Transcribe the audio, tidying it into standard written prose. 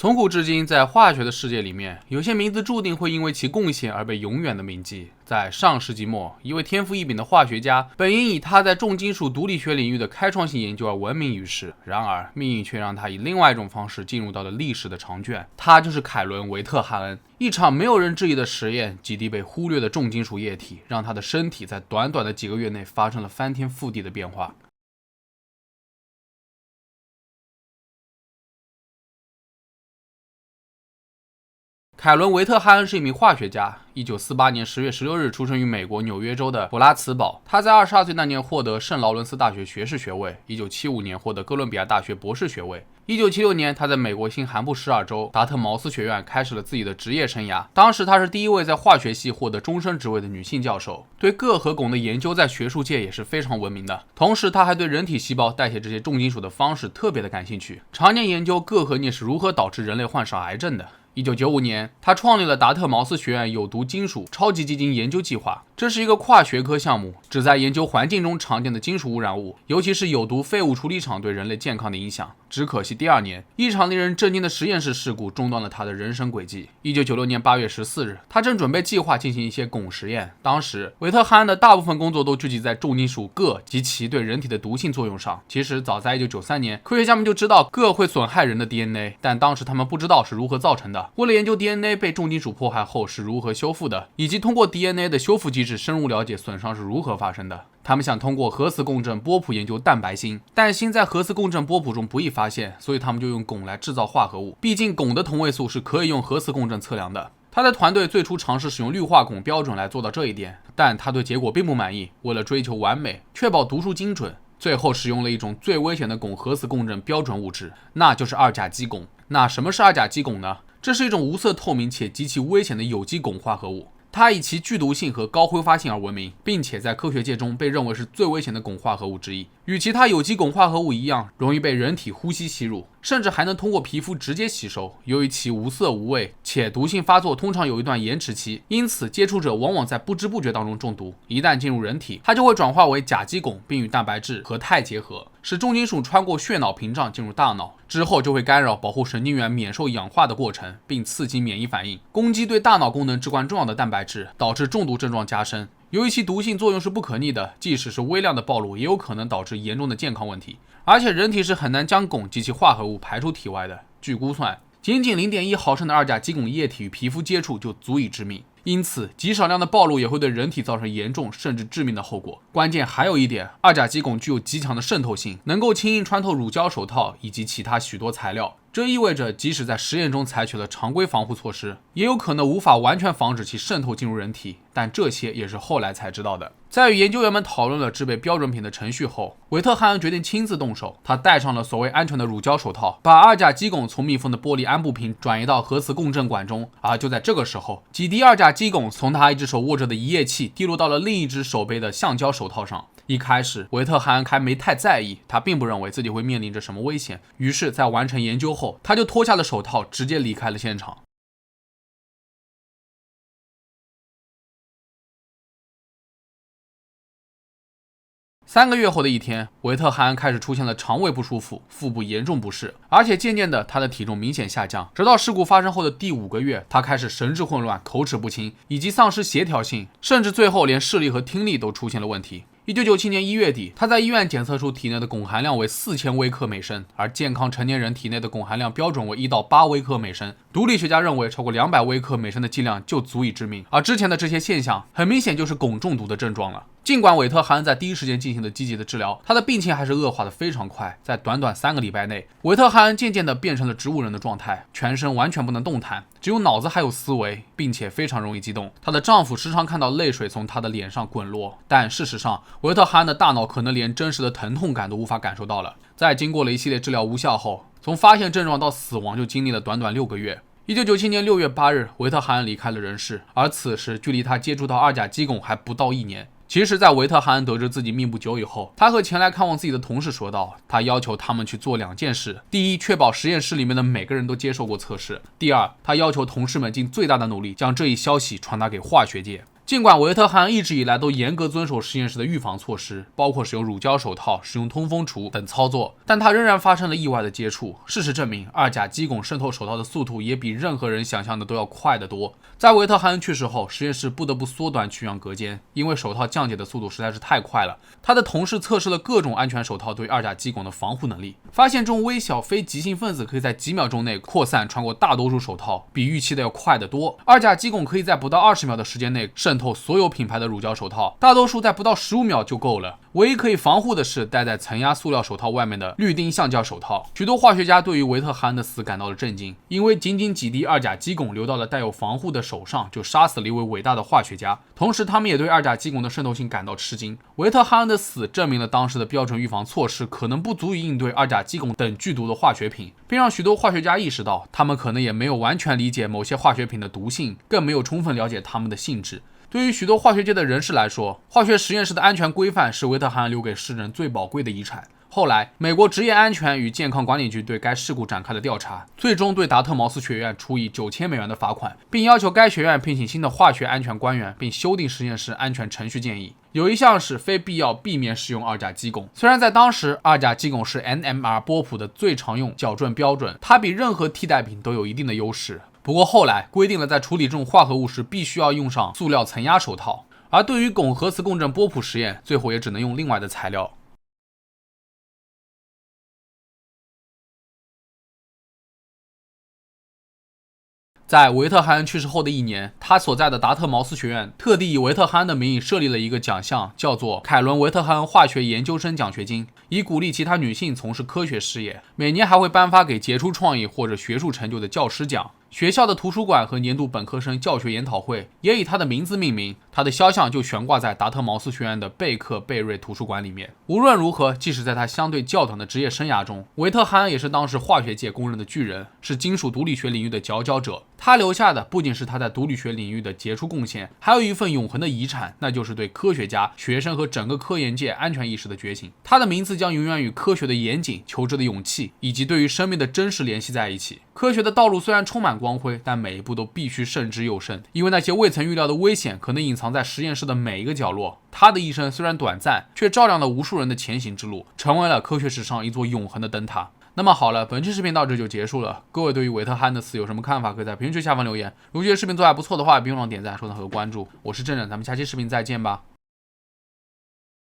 从古至今，在化学的世界里面，有些名字注定会因为其贡献而被永远的铭记。在上世纪末，一位天赋异禀的化学家，本应以他在重金属独立学领域的开创性研究而闻名于世。然而，命运却让他以另外一种方式进入到了历史的长卷。他就是凯伦·维特汉恩。一场没有人质疑的实验，几滴被忽略的重金属液体，让他的身体在短短的几个月内发生了翻天覆地的变化。凯伦·维特汉恩是一名化学家，1948年10月16日出生于美国纽约州的普拉茨堡。他在22岁那年获得圣劳伦斯大学学士学位，1975年获得哥伦比亚大学博士学位。1976年，他在美国新罕布什尔州达特茅斯学院开始了自己的职业生涯。当时，他是第一位在化学系获得终身职位的女性教授，对铬和汞的研究在学术界也是非常闻名的。同时，他还对人体细胞代谢这些重金属的方式特别的感兴趣，常年研究铬和镍是如何导致人类患上癌症的。1995年，他创立了达特茅斯学院有毒金属超级基金研究计划。这是一个跨学科项目，旨在研究环境中常见的金属污染物，尤其是有毒废物处理厂对人类健康的影响。只可惜第二年，一场令人震惊的实验室事故中断了他的人生轨迹。1996年8月14日，他正准备计划进行一些汞实验。当时，维特汉恩的大部分工作都聚集在重金属铬及其对人体的毒性作用上。其实，早在1993年，科学家们就知道铬会损害人的 DNA， 但当时他们不知道是如何造成的。为了研究 DNA 被重金属破坏后是如何修复的，以及通过 DNA 的修复机制深入了解损伤是如何发生的。他们想通过核磁共振波谱研究蛋白锌，但锌在核磁共振波谱中不易发现，所以他们就用汞来制造化合物。毕竟汞的同位素是可以用核磁共振测量的。他的团队最初尝试使用氯化汞标准来做到这一点，但他对结果并不满意。为了追求完美，确保读数精准，最后使用了一种最危险的汞核磁共振标准物质，那就是二甲基汞。那什么是二甲基汞呢？这是一种无色透明且极其危险的有机汞化合物。它以其剧毒性和高挥发性而闻名，并且在科学界中被认为是最危险的汞化合物之一。与其他有机汞化合物一样，容易被人体呼吸吸入，甚至还能通过皮肤直接吸收。由于其无色无味，且毒性发作通常有一段延迟期，因此接触者往往在不知不觉当中中毒。一旦进入人体，它就会转化为甲基汞，并与蛋白质和肽结合，使重金属穿过血脑屏障进入大脑，之后就会干扰保护神经元免受氧化的过程，并刺激免疫反应，攻击对大脑功能至关重要的蛋白质，导致中毒症状加深。由于其毒性作用是不可逆的，即使是微量的暴露，也有可能导致严重的健康问题。而且人体是很难将汞及其化合物排出体外的。据估算，仅仅 0.1 毫升的二甲基汞液体与皮肤接触就足以致命。因此，极少量的暴露也会对人体造成严重甚至致命的后果。关键还有一点，二甲基汞具有极强的渗透性，能够轻易穿透乳胶手套以及其他许多材料。这意味着，即使在实验中采取了常规防护措施，也有可能无法完全防止其渗透进入人体。但这些也是后来才知道的。在与研究员们讨论了制备标准品的程序后，维特汉恩决定亲自动手。他戴上了所谓安全的乳胶手套，把二甲基汞从密封的玻璃安布瓶转移到核磁共振管中。而就在这个时候，几滴二甲基汞从他一只手握着的一液气滴落到了另一只手背的橡胶手套上。一开始，维特汉恩还没太在意，他并不认为自己会面临着什么危险。于是，在完成研究后，他就脱下了手套，直接离开了现场。3个月后的一天，维特汉恩开始出现了肠胃不舒服、腹部严重不适，而且渐渐的他的体重明显下降。直到事故发生后的第5个月，他开始神志混乱、口齿不清，以及丧失协调性，甚至最后连视力和听力都出现了问题。1997年1月底，他在医院检测出体内的汞含量为4000微克每升，而健康成年人体内的汞含量标准为1到8微克每升。毒理学家认为，超过200微克每升的剂量就足以致命。而之前的这些现象，很明显就是汞中毒的症状了。尽管韦特汉恩在第一时间进行了积极的治疗，他的病情还是恶化的非常快。在短短3个礼拜内，韦特汉恩渐渐的变成了植物人的状态，全身完全不能动弹，只有脑子还有思维，并且非常容易激动。她的丈夫时常看到泪水从她的脸上滚落，但事实上，韦特汉恩的大脑可能连真实的疼痛感都无法感受到了。在经过了一系列治疗无效后，从发现症状到死亡就经历了短短6个月。1997年6月8日，韦特汉恩离开了人世，而此时距离他接触到二甲基汞还不到1年。其实，在维特汉恩得知自己命不久以后，他和前来看望自己的同事说道，他要求他们去做2件事：第一，确保实验室里面的每个人都接受过测试；第二，他要求同事们尽最大的努力将这一消息传达给化学界。尽管维特汉恩一直以来都严格遵守实验室的预防措施，包括使用乳胶手套、使用通风橱等操作，但他仍然发生了意外的接触。事实证明，二甲基汞渗透手套的速度也比任何人想象的都要快得多。在维特汉恩去世后，实验室不得不缩短取样隔间，因为手套降解的速度实在是太快了。他的同事测试了各种安全手套对二甲基汞的防护能力，发现这种微小非极性分子可以在几秒钟内扩散穿过大多数手套，比预期的要快得多。二甲基汞可以在不到20秒的时间内渗透所有品牌的乳胶手套，大多数在不到15秒就够了。唯一可以防护的是戴在层压塑料手套外面的氯丁橡胶手套。许多化学家对于维特汉恩的死感到了震惊，因为仅仅几滴二甲基汞流到了带有防护的手上，就杀死了一位伟大的化学家。同时，他们也对二甲基汞的渗透性感到吃惊。维特汉恩的死证明了当时的标准预防措施可能不足以应对二甲基汞等剧毒的化学品，并让许多化学家意识到，他们可能也没有完全理解某些化学品的毒性，更没有充分了解它们的性质。对于许多化学界的人士来说，化学实验室的安全规范是维特汉恩留给世人最宝贵的遗产。后来，美国职业安全与健康管理局对该事故展开了调查，最终对达特茅斯学院处以$9000的罚款，并要求该学院聘请新的化学安全官员，并修订实验室安全程序建议。有一项是非必要避免使用二甲基汞。虽然在当时，二甲基汞是 NMR 波谱的最常用矫正标准，它比任何替代品都有一定的优势。不过后来规定了，在处理这种化合物时，必须要用上塑料层压手套，而对于汞核磁共振波谱实验，最后也只能用另外的材料。在维特汉恩去世后的1年，他所在的达特茅斯学院特地以维特汉恩的名义设立了一个奖项，叫做凯伦·维特汉恩化学研究生奖学金，以鼓励其他女性从事科学事业。每年还会颁发给杰出创意或者学术成就的教师奖。学校的图书馆和年度本科生教学研讨会也以他的名字命名，他的肖像就悬挂在达特茅斯学院的贝克贝瑞图书馆里面。无论如何，即使在他相对较短的职业生涯中，维特汉恩也是当时化学界公认的巨人，是金属毒理学领域的佼佼者。他留下的不仅是他在毒理学领域的杰出贡献，还有一份永恒的遗产，那就是对科学家、学生和整个科研界安全意识的觉醒。他的名字将永远与科学的严谨、求知的勇气以及对于生命的真实联系在一起。科学的道路虽然充满光辉，但每一步都必须慎之又慎，因为那些未曾预料的危险可能隐藏在实验室的每一个角落。他的一生虽然短暂，却照亮了无数人的前行之路，成为了科学史上一座永恒的灯塔。那么好了，本期视频到这就结束了。各位对于维特汉恩的死有什么看法，可以在评论区下方留言。如果觉得视频做得还不错的话，别忘了点赞、收藏和关注。我是郑郑，咱们下期视频再见吧。